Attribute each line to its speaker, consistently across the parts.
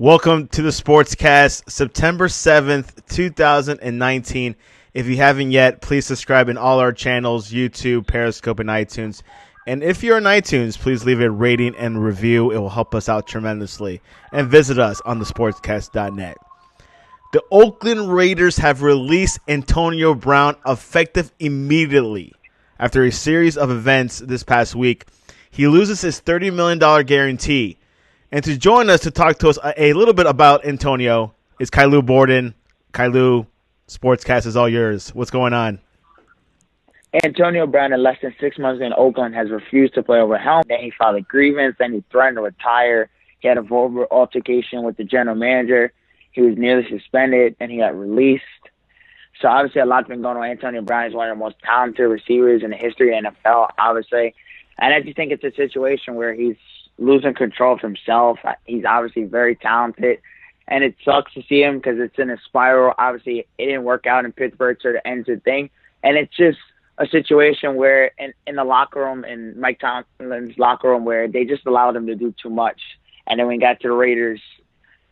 Speaker 1: Welcome to the Sportscast, September 7th, 2019. If you haven't yet, please subscribe in all our channels, YouTube, Periscope, and iTunes. And if you're on iTunes, please leave a rating and review. It will help us out tremendously. And visit us on thesportscast.net. The Oakland Raiders have released Antonio Brown effective immediately. After a series of events this past week, he loses his $30 million guarantee. And to join us to talk to us a little bit about Antonio is Caillou Borden. Caillou, Sportscast is all yours. What's going on?
Speaker 2: Antonio Brown, in less than 6 months in Oakland, has refused to play over helmet. Then he filed a grievance. Then he threatened to retire. He had a verbal altercation with the general manager. He was nearly suspended, and he got released. So obviously a lot's been going on. Antonio Brown is one of the most talented receivers in the history of the NFL, obviously. And I just think it's a situation where he's losing control of himself. He's obviously very talented, and it sucks to see him because it's in a spiral. Obviously, it didn't work out in Pittsburgh, so it ends the thing. And it's just a situation where in the locker room, in Mike Tomlin's locker room, where they just allowed him to do too much. And then when he got to the Raiders,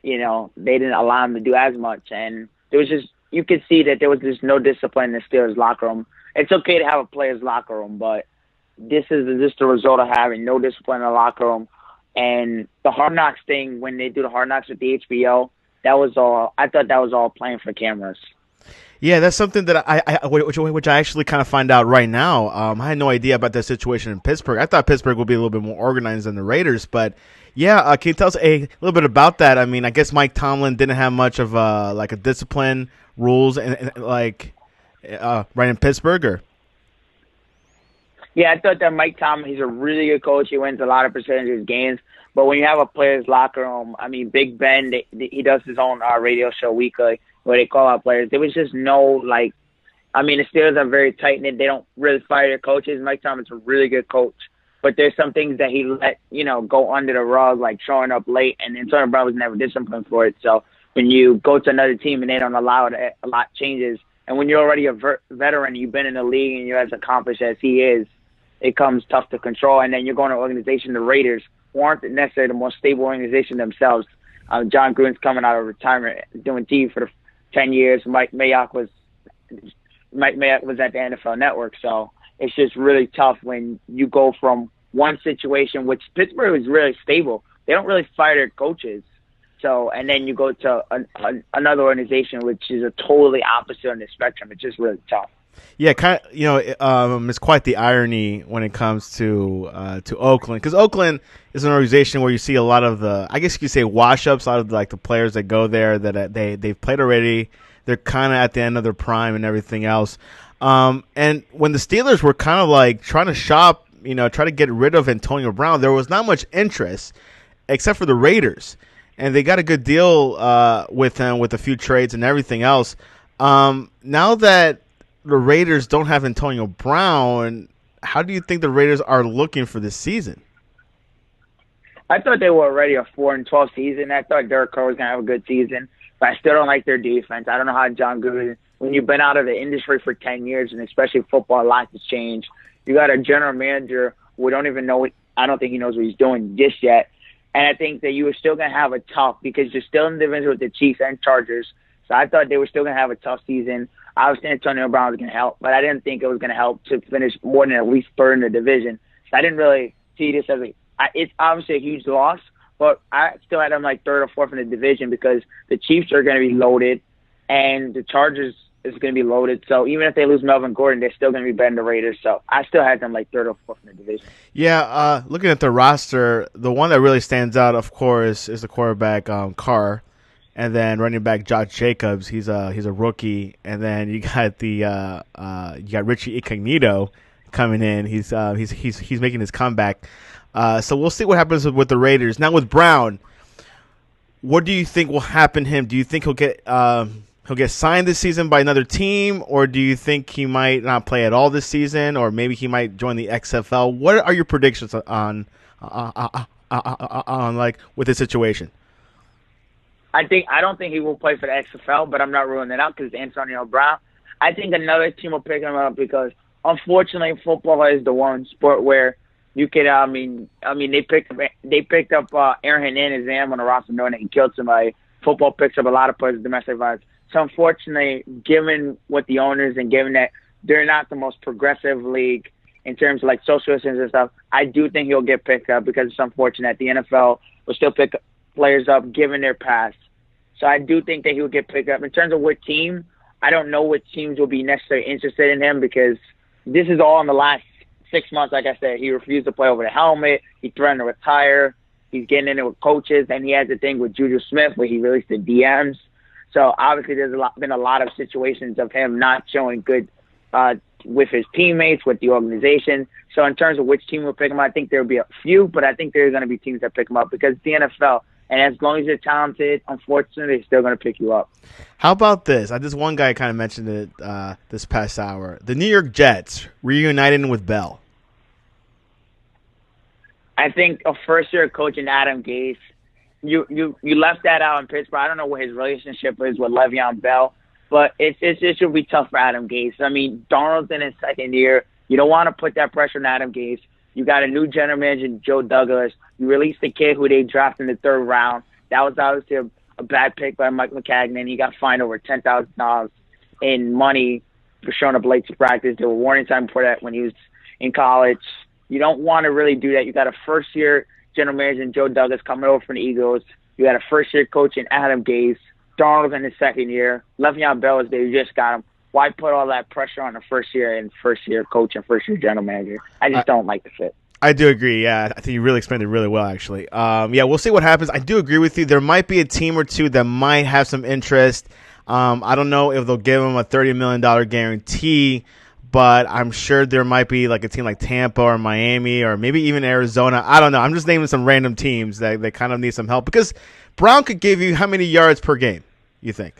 Speaker 2: they didn't allow him to do as much. And there was just, you could see that there was just no discipline in the Steelers locker room. It's okay to have a player's locker room, but this is just the result of having no discipline in the locker room. And the Hard Knocks thing, when they do the Hard Knocks with the HBO, that was all. I thought that was all playing for cameras.
Speaker 1: Yeah, that's something that which I actually kind of find out right now. I had no idea about that situation in Pittsburgh. I thought Pittsburgh would be a little bit more organized than the Raiders, but yeah, can you tell us a little bit about that? I mean, I guess Mike Tomlin didn't have much of a discipline rules and right in Pittsburgh, or?
Speaker 2: Yeah, I thought that Mike Tomlin, he's a really good coach. He wins a lot of percentage of his games. But when you have a player's locker room, I mean, Big Ben, he does his own radio show weekly where they call out players. There was just no, the Steelers are very tight-knit. They don't really fire their coaches. Mike Tomlin's a really good coach. But there's some things that he let, go under the rug, like showing up late. And Antonio Brown was never disciplined for it. So when you go to another team and they don't allow it, a lot changes. And when you're already a veteran, you've been in the league and you're as accomplished as he is, it comes tough to control. And then you're going to an organization, the Raiders, who aren't necessarily the most stable organization themselves. John Gruden's coming out of retirement, doing TV for the 10 years. Mike Mayock was at the NFL Network. So it's just really tough when you go from one situation, which Pittsburgh is really stable. They don't really fire their coaches. So, and then you go to another organization, which is a totally opposite on the spectrum. It's just really tough.
Speaker 1: Yeah, it's quite the irony when it comes to Oakland, because Oakland is an organization where you see a lot of the, I guess you could say, wash-ups, a lot of the players that go there that they've played already. They're kind of at the end of their prime and everything else. And when the Steelers were kind of trying to shop, try to get rid of Antonio Brown, there was not much interest except for the Raiders, and they got a good deal with him with a few trades and everything else. Now that the Raiders don't have Antonio Brown, how do you think the Raiders are looking for this season?
Speaker 2: I thought they were already a 4-12 season. I thought Derek Carr was going to have a good season, but I still don't like their defense. I don't know how John Gruden, when you've been out of the industry for 10 years, and especially football, a lot has changed. You got a general manager who we don't even know. I don't think he knows what he's doing just yet. And I think that you were still going to have a tough, because you're still in the division with the Chiefs and Chargers. So I thought they were still going to have a tough season. Obviously, Antonio Brown was going to help, but I didn't think it was going to help to finish more than at least third in the division. So I didn't really see this as it's obviously a huge loss, but I still had them third or fourth in the division because the Chiefs are going to be loaded and the Chargers is going to be loaded. So even if they lose Melvin Gordon, they're still going to be better than the Raiders. So I still had them third or fourth in the division.
Speaker 1: Yeah, looking at the roster, the one that really stands out, of course, is the quarterback Carr. And then running back Josh Jacobs, he's a rookie. And then you got you got Richie Incognito coming in. He's making his comeback. So we'll see what happens with the Raiders. Now with Brown, what do you think will happen to him? Do you think he'll get signed this season by another team, or do you think he might not play at all this season, or maybe he might join the XFL? What are your predictions on with this situation?
Speaker 2: I don't think he will play for the XFL, but I'm not ruling it out because it's Antonio Brown. I think another team will pick him up because, unfortunately, football is the one sport where You could, they picked up Aaron Hernandez on the roster knowing that he killed somebody. Football picks up a lot of players with domestic violence. So unfortunately, given what the owners and given that they're not the most progressive league in terms of like social issues and stuff, I do think he'll get picked up because it's unfortunate the NFL will still pick players up given their past. So I do think that he'll get picked up. In terms of what team, I don't know what teams will be necessarily interested in him because this is all in the last 6 months. Like I said, he refused to play over the helmet. He threatened to retire. He's getting into with coaches, and he has the thing with Juju Smith where he released the DMs. So obviously there's been a lot of situations of him not showing good with his teammates, with the organization. So in terms of which team will pick him up, I think there will be a few, but I think there are going to be teams that pick him up because it's the NFL. And as long as you're talented, unfortunately, they're still going to pick you up.
Speaker 1: How about this? This one guy kind of mentioned it this past hour. The New York Jets reuniting with Bell.
Speaker 2: I think a first-year coach in Adam Gase, you left that out in Pittsburgh. I don't know what his relationship is with Le'Veon Bell, but it should be tough for Adam Gase. I mean, Darnold's in his second year. You don't want to put that pressure on Adam Gase. You got a new general manager, Joe Douglas. You released the kid who they drafted in the third round. That was obviously a bad pick by Mike McCagnon. He got fined over $10,000 in money for showing up late to practice. There were warning time before that when he was in college. You don't want to really do that. You got a first-year general manager in Joe Douglas coming over from the Eagles. You got a first-year coach in Adam Gase. Darnold's in his second year. Le'Veon Bell is there. You just got him. Why put all that pressure on the first-year coach and first-year general manager? I just don't like the fit.
Speaker 1: I do agree. Yeah, I think you really explained it really well, actually. Yeah, we'll see what happens. I do agree with you. There might be a team or two that might have some interest. I don't know if they'll give him a $30 million guarantee, but I'm sure there might be like a team like Tampa or Miami or maybe even Arizona. I don't know. I'm just naming some random teams that kind of need some help because Brown could give you how many yards per game, you think?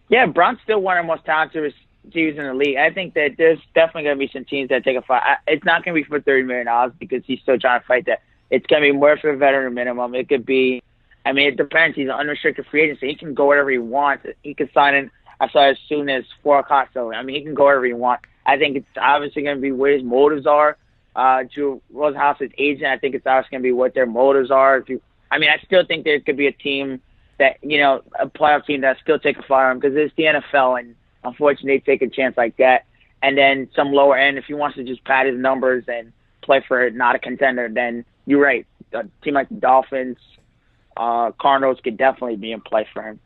Speaker 2: Yeah, Brown's still one of the most talented receivers in the league. I think that there's definitely going to be some teams that take a fight. It's not going to be for $30 million because he's still trying to fight that. It's going to be more for a veteran minimum. It could be, it depends. He's an unrestricted free agent, so he can go wherever he wants. He can sign in. I saw as soon as 4 o'clock. So, he can go wherever he wants. I think it's obviously going to be what his motives are. Drew Rosehouse's agent, I think it's obviously going to be what their motives are. I still think there could be a team that, a playoff team that still take a fire on him because it's the NFL, and unfortunately they take a chance like that. And then some lower end, if he wants to just pad his numbers and play for not a contender, then you're right. A team like the Dolphins, Cardinals could definitely be in play for him.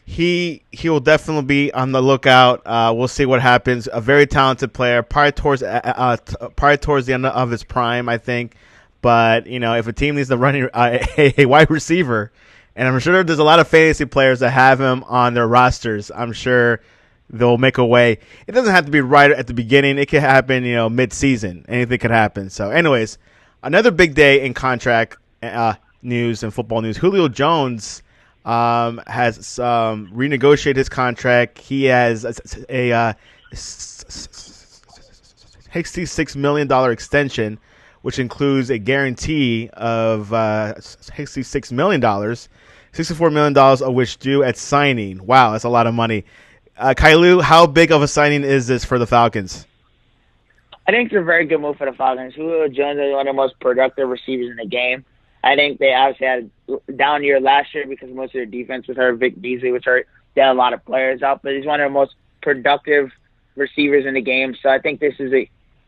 Speaker 1: He will definitely be on the lookout. We'll see what happens. A very talented player, probably towards the end of his prime, I think. But if a team needs to run a wide receiver, and I'm sure there's a lot of fantasy players that have him on their rosters, I'm sure they'll make a way. It doesn't have to be right at the beginning. It could happen, mid-season. Anything could happen. So, anyways, another big day in contract news and football news. Julio Jones has renegotiated his contract. He has a $66 million extension, which includes a guarantee of $66 million, $64 million of which due at signing. Wow, that's a lot of money. Caillou, how big of a signing is this for the Falcons?
Speaker 2: I think it's a very good move for the Falcons. Julio Jones is one of the most productive receivers in the game. I think they obviously had a down year last year because most of their defense was hurt. Vic Beasley was hurt. They had a lot of players out, but he's one of the most productive receivers in the game. So I think this is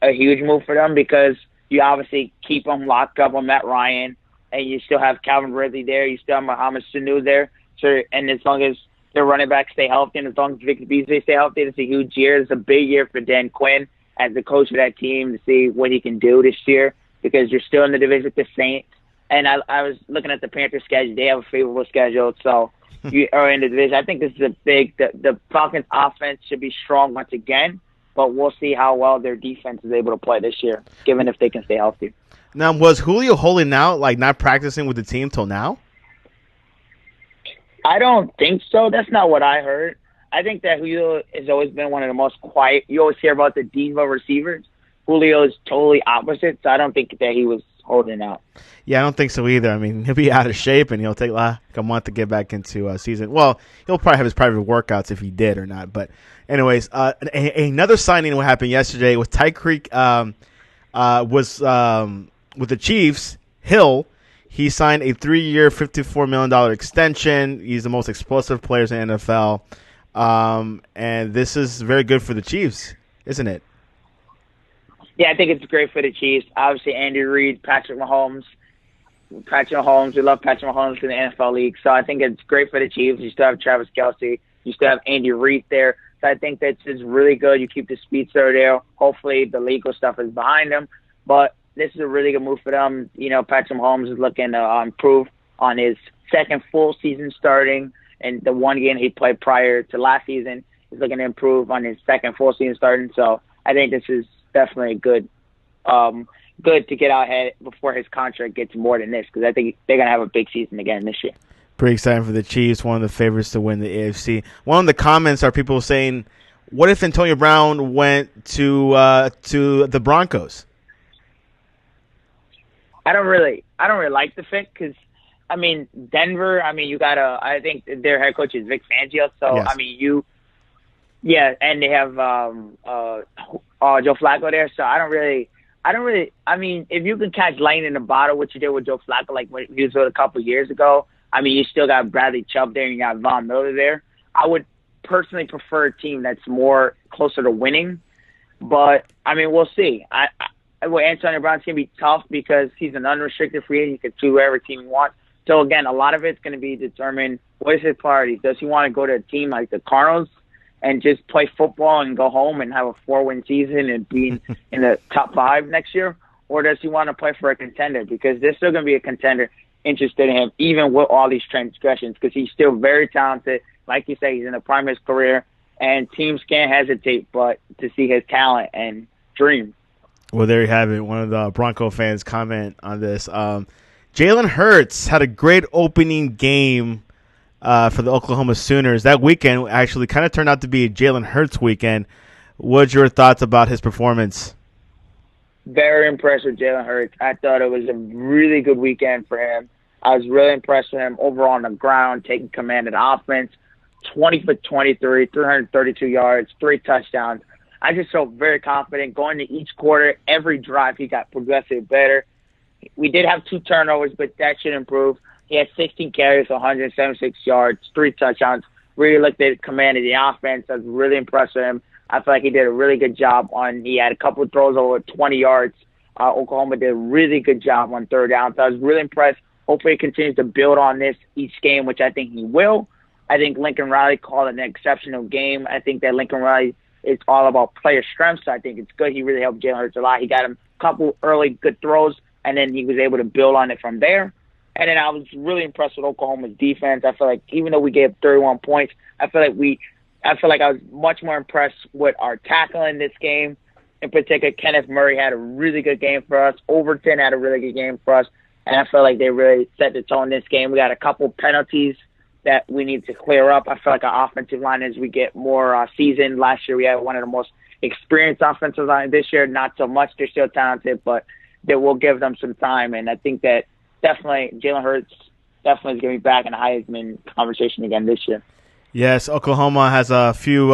Speaker 2: a huge move for them because you obviously keep them locked up on Matt Ryan, and you still have Calvin Ridley there. You still have Mohamed Sanu there. So, and as long as their running backs stay healthy, and as long as Vic Beasley stay healthy, it's a huge year. It's a big year for Dan Quinn as the coach of that team to see what he can do this year because you're still in the division with the Saints. And I was looking at the Panthers' schedule. They have a favorable schedule, so you are in the division. I think this is a big – the Falcons' offense should be strong once again, but we'll see how well their defense is able to play this year, given if they can stay healthy.
Speaker 1: Now, was Julio holding out, like not practicing with the team till now?
Speaker 2: I don't think so. That's not what I heard. I think that Julio has always been one of the most quiet. You always hear about the diva receivers. Julio is totally opposite, so I don't think that he was holding out.
Speaker 1: Yeah, I don't think so either. He'll be out of shape, and he'll take like a month to get back into season. Well, he'll probably have his private workouts if he did or not. But anyways, another signing what happened yesterday with Tyreek was with the Chiefs. Hill, he signed a 3-year, $54 million extension. He's the most explosive player in the NFL. And this is very good for the Chiefs, isn't it?
Speaker 2: Yeah, I think it's great for the Chiefs. Obviously, Andy Reid, Patrick Mahomes. We love Patrick Mahomes in the NFL league. So I think it's great for the Chiefs. You still have Travis Kelce. You still have Andy Reid there. So I think that's just really good. You keep the speedster there. Hopefully the legal stuff is behind them. But this is a really good move for them. You know, Patrick Mahomes is looking to improve on his second full season starting. And the one game he played prior to last season, he's looking to improve on his second full season starting. So I think this is definitely good to get out ahead before his contract gets more than this, because I think they're going to have a big season again this year.
Speaker 1: Pretty exciting for the Chiefs, one of the favorites to win the AFC. One of the comments are people saying, what if Antonio Brown went to the Broncos?
Speaker 2: I don't really like the fit because, I mean, Denver, I think their head coach is Vic Fangio. So, yes. And they have Joe Flacco there. So if you can catch lightning in a bottle, what you did with Joe Flacco, like what he was a couple of years ago, you still got Bradley Chubb there and you got Von Miller there. I would personally prefer a team that's more closer to winning. But, we'll see. Antonio Brown's going to be tough because he's an unrestricted free agent. He can do whatever team he wants. So, again, a lot of it's going to be determined what is his priorities. Does he want to go to a team like the Cardinals and just play football and go home and have a 4-win season and be in the top 5 next year? Or does he want to play for a contender? Because there's still going to be a contender interested in him, even with all these transgressions, because he's still very talented. Like you say, he's in the prime of his career, and teams can't hesitate but to see his talent and dream.
Speaker 1: Well, there you have it. One of the Bronco fans comment on this. Jalen Hurts had a great opening game for the Oklahoma Sooners. That weekend actually kind of turned out to be a Jalen Hurts weekend. What's your thoughts about his performance?
Speaker 2: Very impressed with Jalen Hurts. I thought it was a really good weekend for him. I was really impressed with him overall on the ground, taking command of the offense. 20 for 23, 332 yards, 3 touchdowns. I just felt very confident going to each quarter. Every drive, he got progressively better. We did have 2 turnovers, but that should improve. He had 16 carries, 176 yards, 3 touchdowns. Really looked at command of the offense. I was really impressed with him. I feel like he did a really good job he had a couple of throws over 20 yards. Oklahoma did a really good job on third down. So I was really impressed. Hopefully he continues to build on this each game, which I think he will. I think Lincoln Riley called an exceptional game. I think that Lincoln Riley is all about player strength, so I think it's good. He really helped Jalen Hurts a lot. He got him a couple early good throws, and then he was able to build on it from there. And then I was really impressed with Oklahoma's defense. I feel like even though we gave 31 points, I feel like I was much more impressed with our tackle in this game. In particular, Kenneth Murray had a really good game for us. Overton had a really good game for us. And I feel like they really set the tone this game. We got a couple penalties that we need to clear up. I feel like our offensive line, as we get more seasoned, last year we had one of the most experienced offensive line. This year, not so much. They're still talented, but they will give them some time. And I think that definitely Jalen Hurts definitely is going to be back in the Heisman conversation again this year.
Speaker 1: Yes, Oklahoma has a few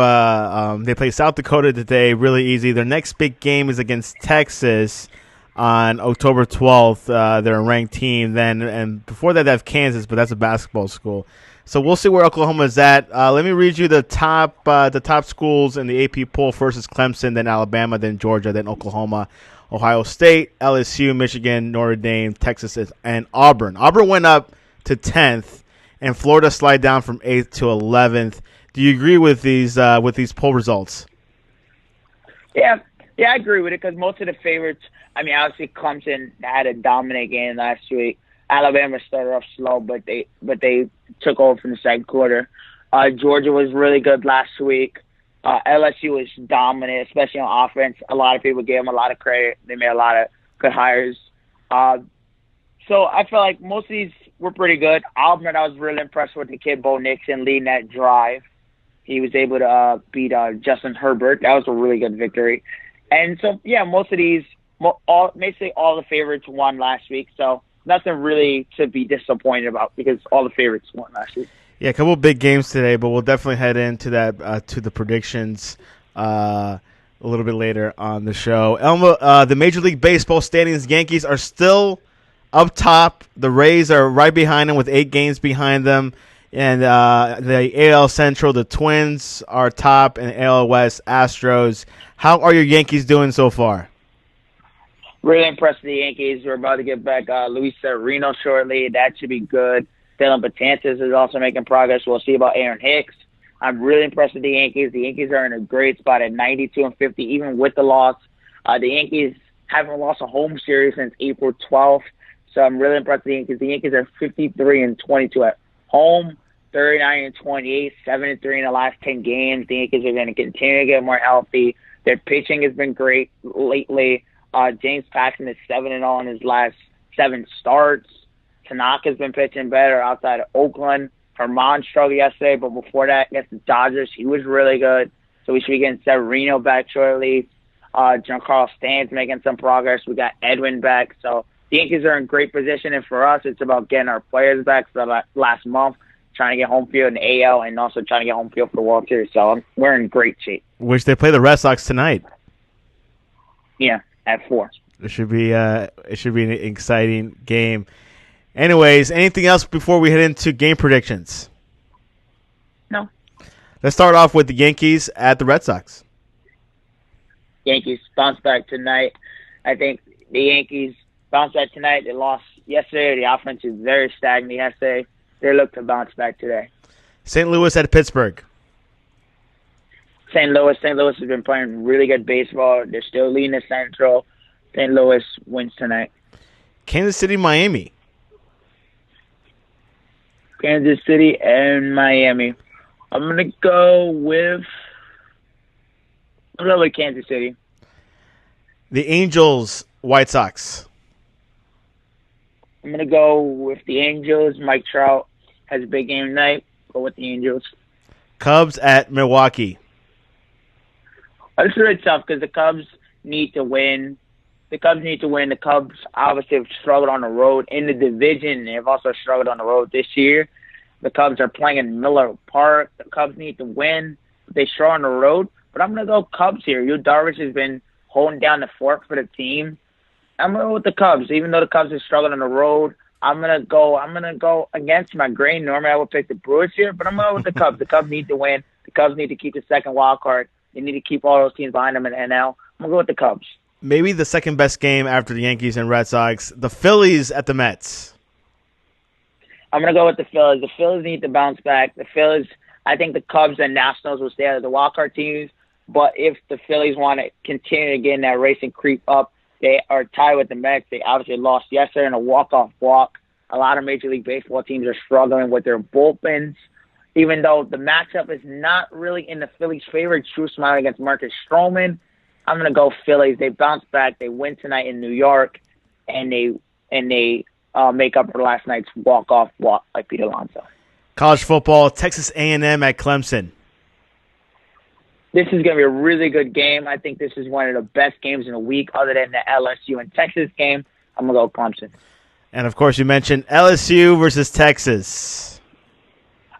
Speaker 1: they play South Dakota today, really easy. Their next big game is against Texas on October 12th. They're a ranked team then, and before that they have Kansas, but that's a basketball school. So we'll see where Oklahoma is at. Let me read you the top schools in the AP poll. First is Clemson, then Alabama, then Georgia, then Oklahoma, Ohio State, LSU, Michigan, Notre Dame, Texas, and Auburn. Auburn went up to 10th, and Florida slide down from 8th to 11th. Do you agree with these poll results?
Speaker 2: Yeah, I agree with it because most of the favorites. Obviously Clemson had a dominant game last week. Alabama started off slow, but they took over from the second quarter. Georgia was really good last week. LSU was dominant, especially on offense. A lot of people gave them a lot of credit. They made a lot of good hires. So I feel like most of these were pretty good. Auburn, I was really impressed with the kid Bo Nixon leading that drive. He was able to beat Justin Herbert. That was a really good victory. And so, yeah, most of these, basically all the favorites won last week. So nothing really to be disappointed about because all the favorites won last week.
Speaker 1: Yeah, a couple of big games today, but we'll definitely head into that to the predictions a little bit later on the show. Elmo, the Major League Baseball standings, Yankees are still up top. The Rays are right behind them with 8 games behind them. And the AL Central, the Twins are top, and AL West, Astros. How are your Yankees doing so far?
Speaker 2: Really impressed with the Yankees. We're about to get back Luis Severino shortly. That should be good. Dylan Betances is also making progress. We'll see about Aaron Hicks. I'm really impressed with the Yankees. The Yankees are in a great spot at 92-50, even with the loss. The Yankees haven't lost a home series since April 12th, so I'm really impressed with the Yankees. The Yankees are 53-22 at home, 39-28, 7-3 in the last 10 games. The Yankees are going to continue to get more healthy. Their pitching has been great lately. James Paxton is 7-0 in his last 7 starts. Tanaka's been pitching better outside of Oakland. Herman struggled yesterday, but before that, against the Dodgers, he was really good. So we should be getting Severino back shortly. Giancarlo Stanton's making some progress. We got Edwin back. So the Yankees are in great position, and for us, it's about getting our players back for the last month, trying to get home field in the AL, and also trying to get home field for the World Series. So we're in great shape.
Speaker 1: Which they play the Red Sox tonight.
Speaker 2: Yeah, at 4.
Speaker 1: It should be an exciting game. Anyways, anything else before we head into game predictions?
Speaker 2: No.
Speaker 1: Let's start off with the Yankees at the Red Sox.
Speaker 2: Yankees bounce back tonight. I think the Yankees bounce back tonight. They lost yesterday. The offense is very stagnant yesterday. They look to bounce back today.
Speaker 1: St. Louis at Pittsburgh.
Speaker 2: St. Louis has been playing really good baseball. They're still leading the Central. St. Louis wins tonight.
Speaker 1: Kansas City, Miami.
Speaker 2: Kansas City and Miami. I'm gonna go with Kansas City.
Speaker 1: The Angels, White Sox.
Speaker 2: I'm gonna go with the Angels. Mike Trout has a big game tonight. Go with the Angels.
Speaker 1: Cubs at Milwaukee.
Speaker 2: It's really tough because the Cubs need to win. The Cubs obviously have struggled on the road in the division. They've also struggled on the road this year. The Cubs are playing in Miller Park. The Cubs need to win. They struggle on the road. But I'm going to go Cubs here. Yu Darvish has been holding down the fort for the team. I'm going to go with the Cubs. Even though the Cubs have struggled on the road, I'm going to go against my grain. Normally I would pick the Brewers here, but I'm going to go with the Cubs. The Cubs need to win. The Cubs need to keep the second wild card. They need to keep all those teams behind them in the NL. I'm going to go with the Cubs.
Speaker 1: Maybe the second best game after the Yankees and Red Sox, the Phillies at the Mets.
Speaker 2: I'm going to go with the Phillies. The Phillies need to bounce back. The Phillies, I think the Cubs and Nationals will stay out of the wildcard teams, but if the Phillies want to continue to get in that race and creep up, they are tied with the Mets. They obviously lost yesterday in a walk-off walk. A lot of Major League Baseball teams are struggling with their bullpens. Even though the matchup is not really in the Phillies' favor, Drew Smyly against Marcus Stroman, I'm going to go Phillies. They bounce back. They win tonight in New York, and they make up for last night's walk-off walk by Pete Alonso.
Speaker 1: College football, Texas A&M at Clemson.
Speaker 2: This is going to be a really good game. I think this is one of the best games in the week other than the LSU and Texas game. I'm going to go Clemson.
Speaker 1: And, of course, you mentioned LSU versus Texas.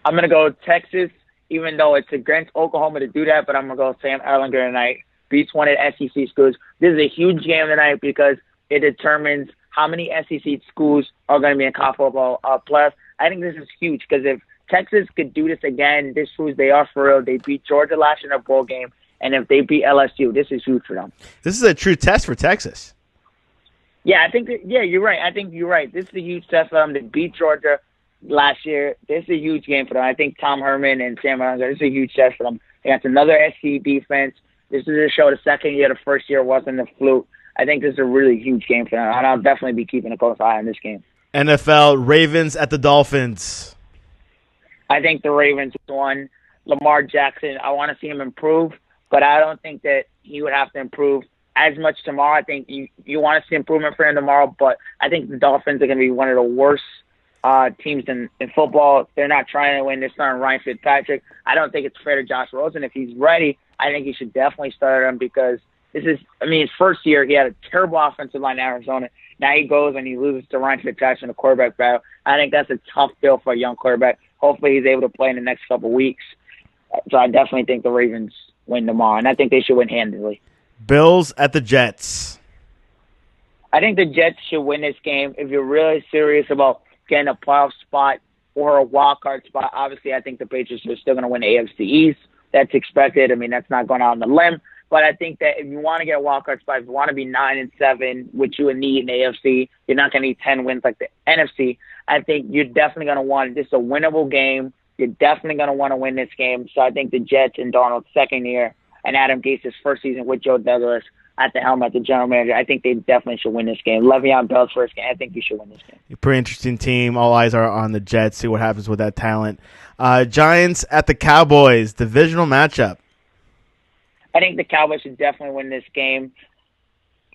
Speaker 2: I'm going to go Texas, even though it's against Oklahoma to do that, but I'm going to go Sam Ehlinger tonight. Beats one of the SEC schools. This is a huge game tonight because it determines how many SEC schools are going to be in college football playoffs. I think this is huge because if Texas could do this again, this proves they are for real. They beat Georgia last year in a bowl game, and if they beat LSU, this is huge for them.
Speaker 1: This is a true test for Texas.
Speaker 2: Yeah, you're right. I think you're right. This is a huge test for them to beat Georgia last year. This is a huge game for them. I think Tom Herman and Sam Ehlinger, this is a huge test for them. Against another SEC defense. This is a show the second year. The first year wasn't a fluke. I think this is a really huge game for them, and I'll definitely be keeping a close eye on this game.
Speaker 1: NFL, Ravens at the Dolphins.
Speaker 2: I think the Ravens won. Lamar Jackson, I want to see him improve, but I don't think that he would have to improve as much tomorrow. I think you want to see improvement for him tomorrow, but I think the Dolphins are going to be one of the worst teams in football. They're not trying to win. They're starting Ryan Fitzpatrick. I don't think it's fair to Josh Rosen. If he's ready, I think he should definitely start him because his first year, he had a terrible offensive line in Arizona. Now he goes and he loses to Ryan Fitzpatrick in the quarterback battle. I think that's a tough deal for a young quarterback. Hopefully he's able to play in the next couple of weeks. So I definitely think the Ravens win tomorrow, and I think they should win handily.
Speaker 1: Bills at the Jets.
Speaker 2: I think the Jets should win this game. If you're really serious about getting a playoff spot or a wild card spot, obviously I think the Patriots are still going to win the AFC East. That's expected. I mean, that's not going out on the limb. But I think that if you want to get a wild card spot, if you want to be 9-7, which you would need in the AFC, you're not going to need 10 wins like the NFC. I think you're definitely going to want this is a winnable game. You're definitely going to want to win this game. So I think the Jets and Darnold's second year and Adam Gase's first season with Joe Douglas at the helm as the general manager, I think they definitely should win this game. Le'Veon Bell's first game, I think you should win this game.
Speaker 1: A pretty interesting team. All eyes are on the Jets. See what happens with that talent. Giants at the Cowboys. Divisional matchup.
Speaker 2: I think the Cowboys should definitely win this game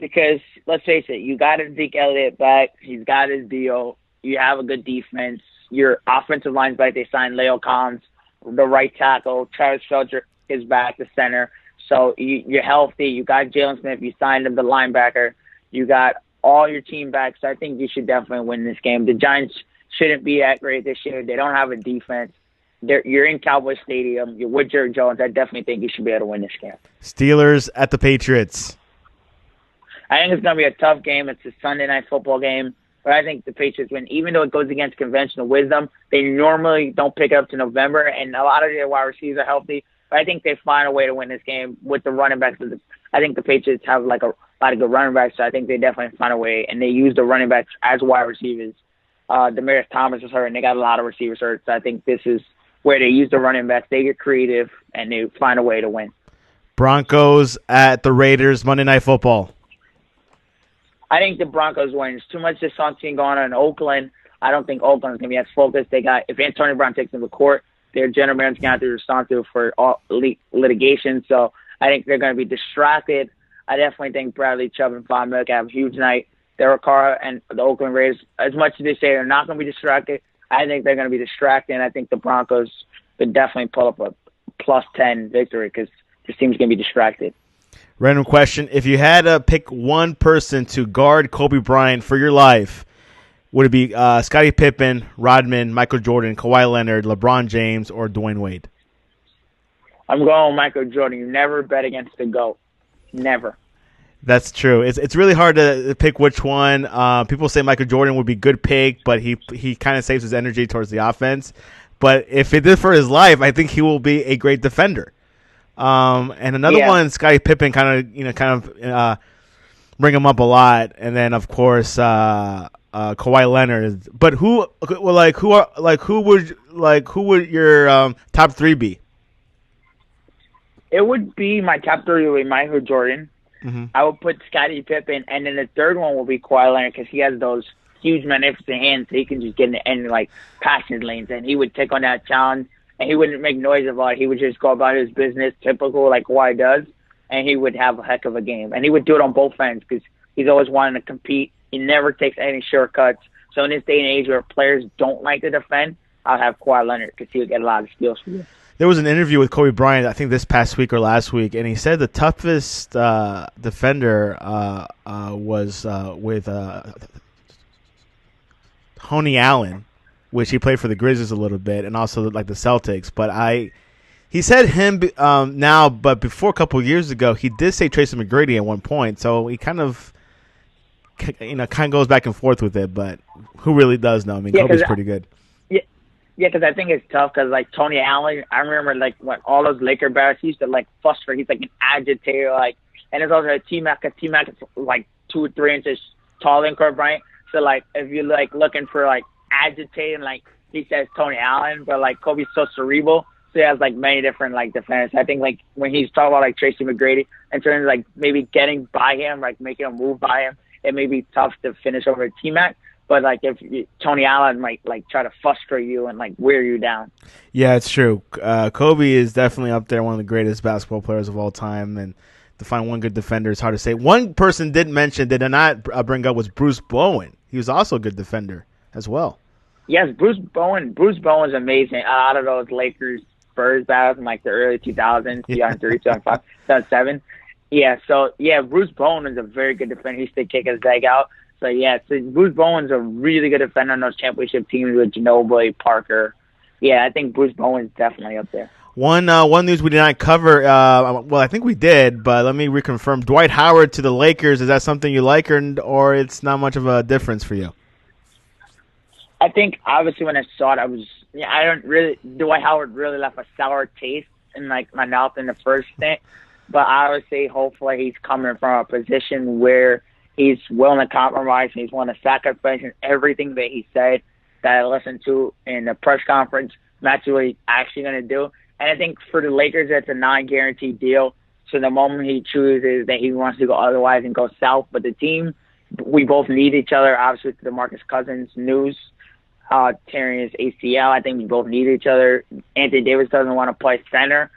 Speaker 2: because, let's face it, you got Zeke Elliott back. He's got his deal. You have a good defense. Your offensive line's back. They signed Leo Collins, the right tackle. Travis Felcher is back, the center. So you're healthy. You got Jalen Smith. You signed him, the linebacker. You got all your team back. So I think you should definitely win this game. The Giants shouldn't be that great this year. They don't have a defense. You're in Cowboy Stadium. You're with Jerry Jones. I definitely think you should be able to win this game.
Speaker 1: Steelers at the Patriots.
Speaker 2: I think it's going to be a tough game. It's a Sunday night football game. But I think the Patriots win. Even though it goes against conventional wisdom, they normally don't pick it up to November, and a lot of their wide receivers are healthy. But I think they find a way to win this game with the running backs. I think the Patriots have like a lot of good running backs, so I think they definitely find a way. And they use the running backs as wide receivers. Demaryius Thomas is hurt, and they got a lot of receivers hurt. So I think this is where they use the running backs. They get creative, and they find a way to win.
Speaker 1: Broncos at the Raiders, Monday Night Football.
Speaker 2: I think the Broncos win. There's too much dysfunction going on in Oakland. I don't think Oakland's going to be as focused. If Antonio Brown takes them to court, their general manager's going to have to respond to for all litigation. So I think they're going to be distracted. I definitely think Bradley Chubb and Von Miller have a huge night. Derek Carr and the Oakland Raiders, as much as they say they're not going to be distracted, I think they're going to be distracted, and I think the Broncos could definitely pull up a +10 victory because this team's going to be distracted.
Speaker 1: Random question. If you had to pick one person to guard Kobe Bryant for your life, would it be Scottie Pippen, Rodman, Michael Jordan, Kawhi Leonard, LeBron James, or Dwayne Wade?
Speaker 2: I'm going with Michael Jordan. You never bet against the GOAT. Never.
Speaker 1: That's true. It's really hard to pick which one. People say Michael Jordan would be a good pick, but he kind of saves his energy towards the offense. But if it did for his life, I think he will be a great defender. And another one, Scottie Pippen, kind of bring him up a lot. And then of course Kawhi Leonard. But who would your top three be?
Speaker 2: It would be my top three would be Michael Jordan.
Speaker 1: Mm-hmm.
Speaker 2: I would put Scottie Pippen, and then the third one will be Kawhi Leonard because he has those huge, magnificent hands, so he can just get in the end like passing lanes, and he would take on that challenge, and he wouldn't make noise about it. He would just go about his business, typical like Kawhi does, and he would have a heck of a game, and he would do it on both ends because he's always wanting to compete. He never takes any shortcuts. So in this day and age where players don't like to defend, I'll have Kawhi Leonard because he would get a lot of steals for you.
Speaker 1: There was an interview with Kobe Bryant, I think this past week or last week, and he said the toughest defender was with Tony Allen, which he played for the Grizzlies a little bit, and also like the Celtics. But he said him now, but before a couple of years ago, he did say Tracy McGrady at one point. So he kind of goes back and forth with it. But who really does know? I mean, Kobe's pretty good.
Speaker 2: Yeah, because I think it's tough because, like, Tony Allen, I remember, like, when all those Laker bars, he used to, like, fuss for, he's, like, an agitator, like, and it's also a T-Mac, because T-Mac is, like, 2 or 3 inches taller than Kobe Bryant. So, like, if you're, like, looking for, like, agitating, like, he says Tony Allen, but, like, Kobe's so cerebral, so he has, like, many different, like, defenders. I think, like, when he's talking about, like, Tracy McGrady, in terms of, like, maybe getting by him, like, making a move by him, it may be tough to finish over T-Mac. But, like, Tony Allen might, like, try to frustrate you and, like, wear you down. Yeah,
Speaker 1: it's true. Kobe is definitely up there, one of the greatest basketball players of all time. And to find one good defender is hard to say. One person did not bring up was Bruce Bowen. He was also a good defender as well.
Speaker 2: Yes, Bruce Bowen. Bruce Bowen's amazing. A lot of those Lakers Spurs battles in, like, the early 2000s, 2003, 2005, 2007. Yeah, so, yeah, Bruce Bowen is a very good defender. He used to kick his leg out. So, yeah, Bruce Bowen's a really good defender on those championship teams with Ginobili, Parker. Yeah, I think Bruce Bowen's definitely up there.
Speaker 1: One news we did not cover. Well, I think we did, but let me reconfirm. Dwight Howard to the Lakers. Is that something you like, or it's not much of a difference for you?
Speaker 2: I think obviously when I saw it, I don't really. Dwight Howard really left a sour taste in like my mouth in the first stint, but I would say hopefully he's coming from a position where he's willing to compromise and he's willing to sacrifice, and everything that he said that I listened to in the press conference matches what he's actually going to do. And I think for the Lakers, that's a non-guaranteed deal. So the moment he chooses that he wants to go otherwise and go south, but the team, we both need each other. Obviously, with the DeMarcus Cousins news, tearing his ACL, I think we both need each other. Anthony Davis doesn't want to play center,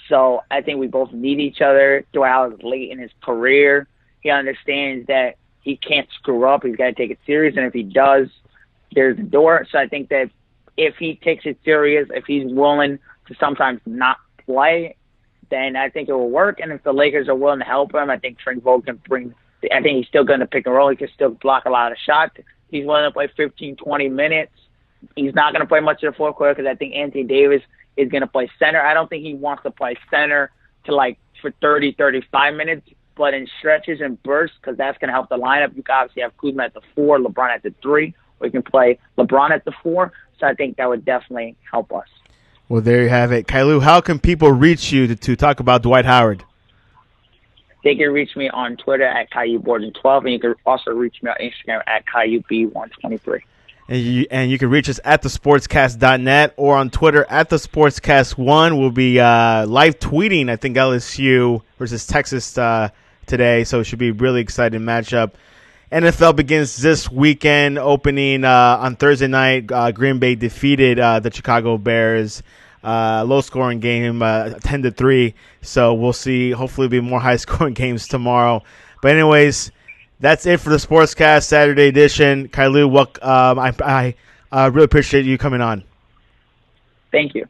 Speaker 2: so I think we both need each other. Dwight Howard is late in his career. He understands that he can't screw up. He's got to take it serious, and if he does, there's the door. So I think that if he takes it serious, if he's willing to sometimes not play, then I think it will work. And if the Lakers are willing to help him, I think Frank Vogel can bring – I think he's still going to pick and roll. He can still block a lot of shots. He's willing to play 15, 20 minutes. He's not going to play much of the fourth quarter because I think Anthony Davis is going to play center. I don't think he wants to play center for 30, 35 minutes, but in stretches and bursts, because that's going to help the lineup. You can obviously have Kuzma at the 4, LeBron at the 3, or you can play LeBron at the 4. So I think that would definitely help us.
Speaker 1: Well, there you have it. Caillou, how can people reach you to talk about Dwight Howard?
Speaker 2: They can reach me on Twitter at Caillou Borden 12, and you can also reach me on Instagram at CaillouB123.
Speaker 1: And you can reach us at thesportscast.net or on Twitter at thesportscast1. We'll be live tweeting, I think, LSU versus Texas today, so it should be a really exciting matchup. NFL begins this weekend, opening on Thursday night. Green Bay defeated the Chicago Bears. Low-scoring game, 10-3. So we'll see. Hopefully, it'll be more high-scoring games tomorrow. But anyways, that's it for the Sportscast Saturday edition. Caillou, I really appreciate you coming on.
Speaker 2: Thank you.